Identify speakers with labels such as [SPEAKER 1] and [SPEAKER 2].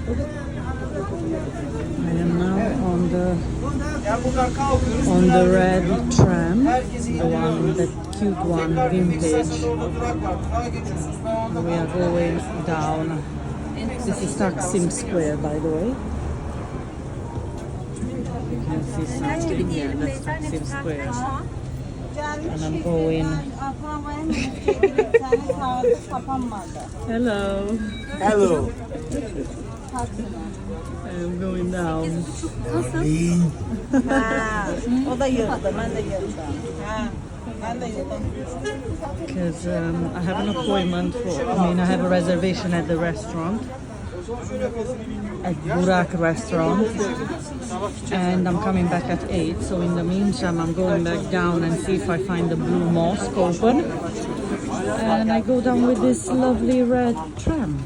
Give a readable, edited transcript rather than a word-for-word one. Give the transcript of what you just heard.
[SPEAKER 1] I am now on the red tram, the cute one, vintage. We are going down. This is Taksim Square, by the way. You can see something here. That's Taksim Square. And I'm going. Hello.
[SPEAKER 2] Hello.
[SPEAKER 1] I'm going down.
[SPEAKER 3] O da yıldı, ben de yıldım. Ben de yıldım.
[SPEAKER 1] Because I have an appointment I have a reservation at the restaurant, at Burak restaurant, and I'm coming back at 8. So in the meantime, I'm going back down and see if I find the Blue Mosque open, and I go down with this lovely red tram.